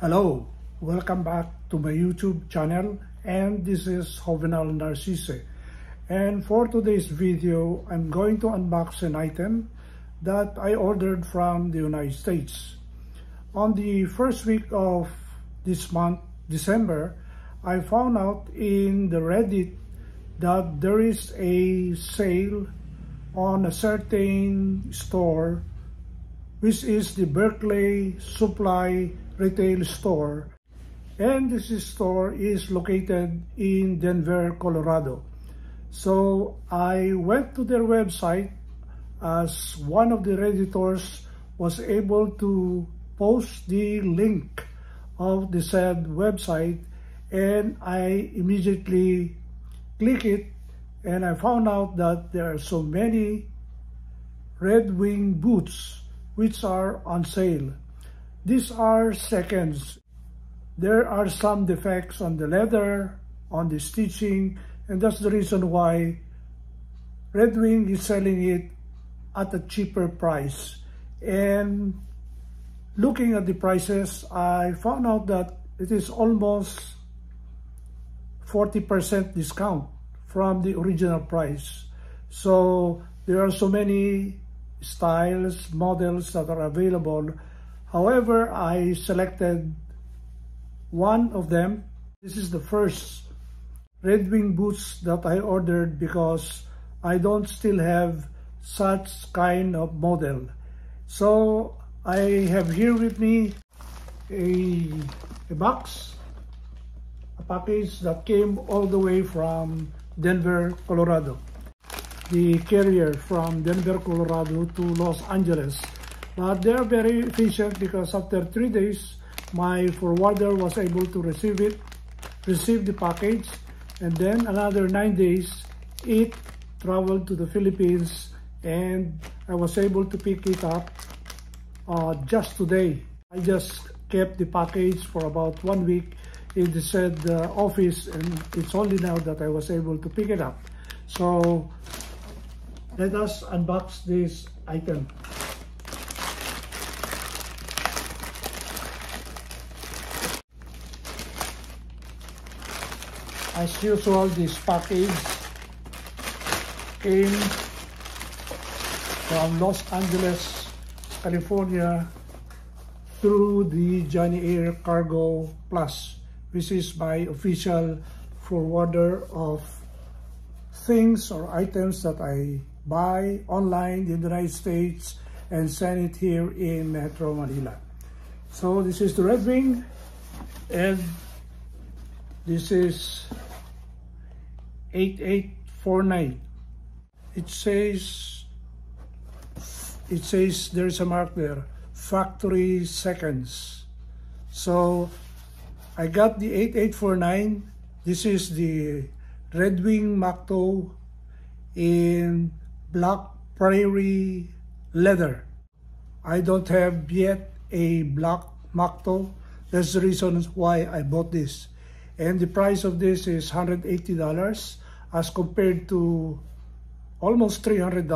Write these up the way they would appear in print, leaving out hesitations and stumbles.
Hello, welcome back to my YouTube channel, and this is Jovenal Narcisse. And for today's video, I'm going to unbox an item that I ordered from the United States. On the first week of this month, December, I found out in the Reddit that there is a sale on a certain store, which is the Berkley Supply Retail Store, and this store is located in Denver, Colorado. So I went to their website, as one of the Redditors was able to post the link of the said website, and I immediately click it, and I found out that there are so many Red Wing boots which are on sale. These are seconds. There are some defects on the leather, on the stitching, and that's the reason why Red Wing is selling it at a cheaper price. And looking at the prices, I found out that it is almost 40% discount from the original price. So there are so many styles, models that are available. However, I selected one of them. This is the first Red Wing boots that I ordered because I don't still have such kind of model. So I have here with me a box, a package that came all the way from Denver, Colorado. The carrier from Denver, Colorado to Los Angeles. But they're very efficient because after 3 days, my forwarder was able to receive the package, and then another 9 days, it traveled to the Philippines, and I was able to pick it up just today. I just kept the package for about 1 week in the said office, and it's only now that I was able to pick it up. So let us unbox this item. As usual, this package came from Los Angeles, California, through the Johnny Air Cargo Plus, which is my official forwarder of things or items that I buy online in the United States and send it here in Metro Manila. So this is the Red Wing, and this is 8849. It says there's a mark there, factory seconds. So I got the 8849. This is the Red Wing Moc Toe in Black Praire Leather. I don't have yet a Black Moc Toe. That's the reason why I bought this. And the price of this is $180 as compared to almost $300,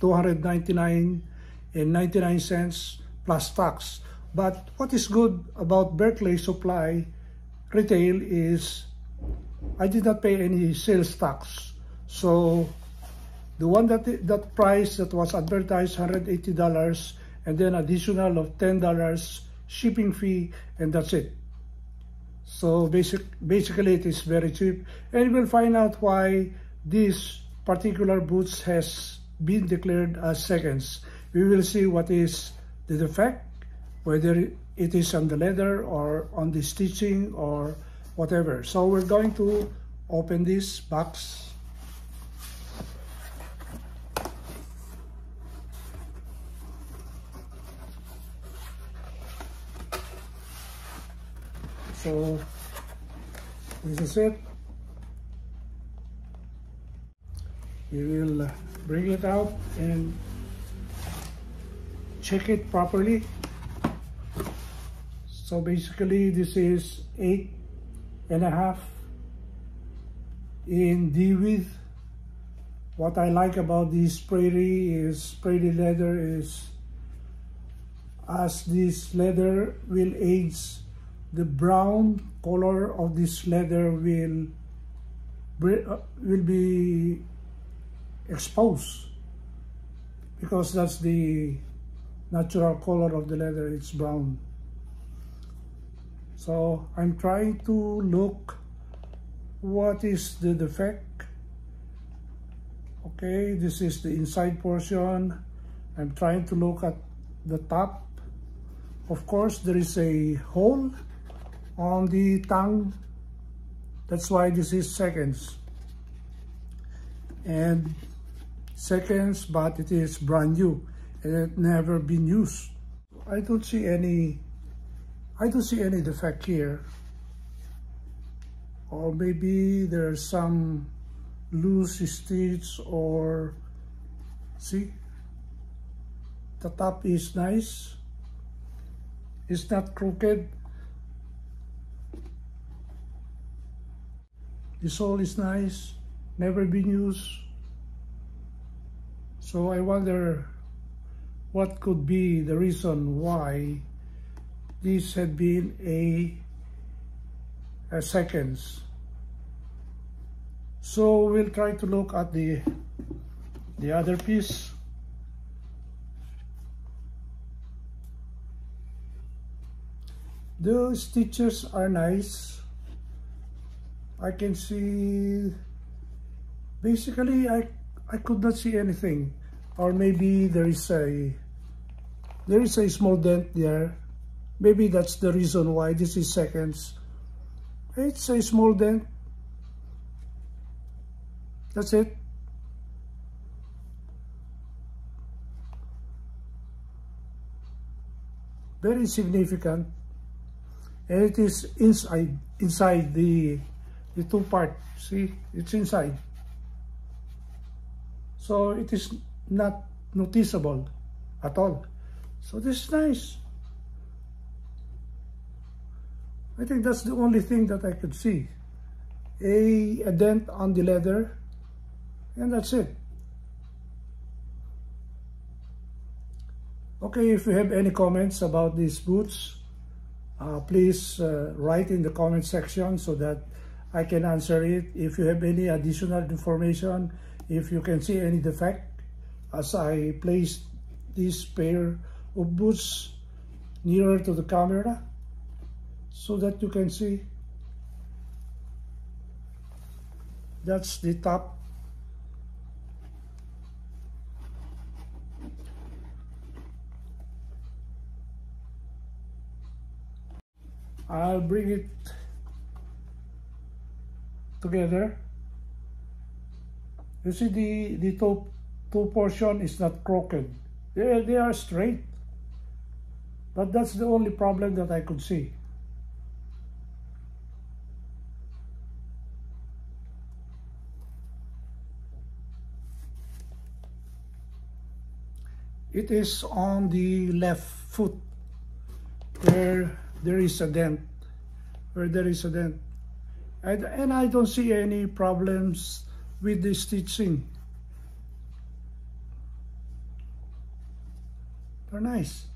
$299.99 plus tax. But what is good about Berkley Supply Retail is I did not pay any sales tax. So the one that price that was advertised, $180, and then additional of $10 shipping fee, and that's it. So basically it is very cheap, and you will find out why this particular boots has been declared as seconds. We will see what is the defect, whether it is on the leather or on the stitching or whatever. So we're going to open this box. So this is it. We will bring it out and check it properly. So basically this is 8.5 in D width. What I like about this Praire leather is as this leather will age, the brown color of this leather will be exposed, because that's the natural color of the leather, it's brown. So I'm trying to look what is the defect. Okay, this is the inside portion. I'm trying to look at the top. Of course, there is a hole on the tongue. That's why this is seconds. And seconds, but it is brand new and it never been used. I don't see any defect here. Or maybe there's some loose stitch, or see, the top is nice. It's not crooked. The sole is nice, never been used. So I wonder what could be the reason why this had been a seconds. So we'll try to look at the other piece. The stitches are nice. I can see, basically I could not see anything, or maybe there is a small dent there. Maybe that's the reason why this is seconds. It's a small dent. That's it. Very significant. And it is inside the two part. See, it's inside. So it is not noticeable at all. So this is nice. I think that's the only thing that I could see. A dent on the leather, and that's it. Okay, if you have any comments about these boots, please write in the comment section so that I can answer it. If you have any additional information, if you can see any defect as I place this pair of boots nearer to the camera so that you can see. That's the top. I'll bring it together. You see the top two portion is not crooked. They are straight. But that's the only problem that I could see. It is on the left foot where there is a dent. And I don't see any problems with the stitching. They're nice.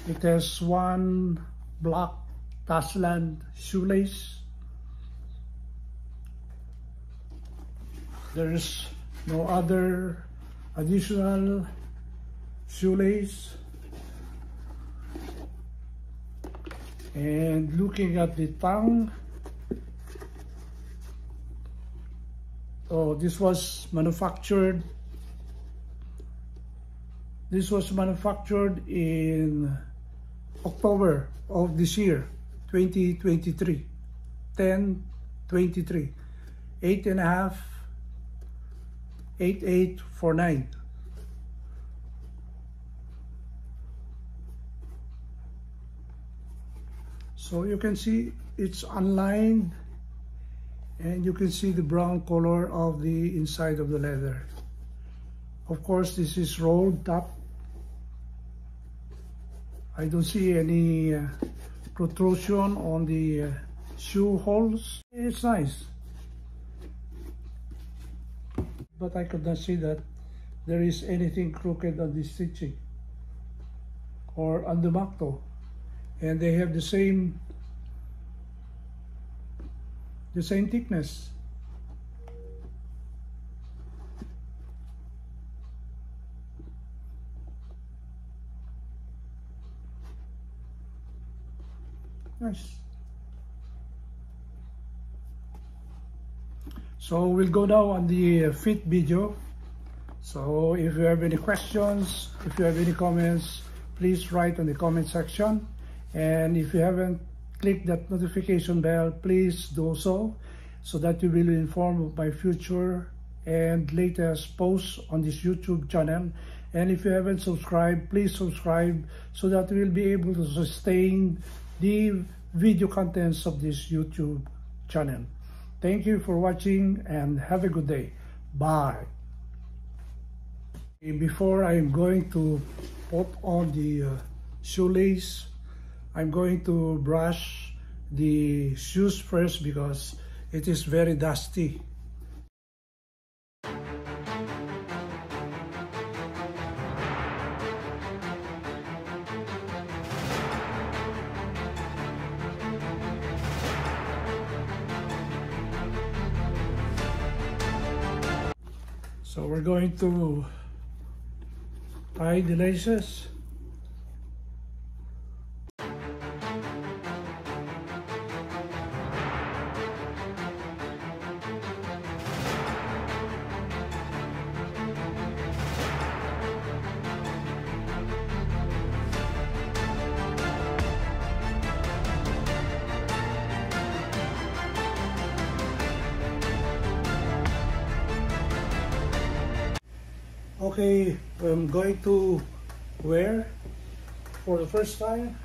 It has one black Tasland shoelace. There's no other additional shoelace. And looking at the tongue, oh, this was manufactured in October of this year, 2023, 10/23, 8.5, 8849. So you can see it's unlined, and you can see the brown color of the inside of the leather. Of course, this is rolled top. I don't see any protrusion on the shoe holes. It's nice, but I could not see that there is anything crooked on this stitching or on the moc toe. And they have the same thickness. Nice. So we'll go now on the fit video. So if you have any questions, if you have any comments, please write in the comment section. And if you haven't clicked that notification bell, please do so that you will be informed of my future and latest posts on this YouTube channel. And if you haven't subscribed, please subscribe so that we will be able to sustain the video contents of this YouTube channel. Thank you for watching and have a good day. Bye. Before I'm going to put on the shoelace, I'm going to brush the shoes first because it is very dusty. So we're going to tie the laces. Okay, I'm going to wear for the first time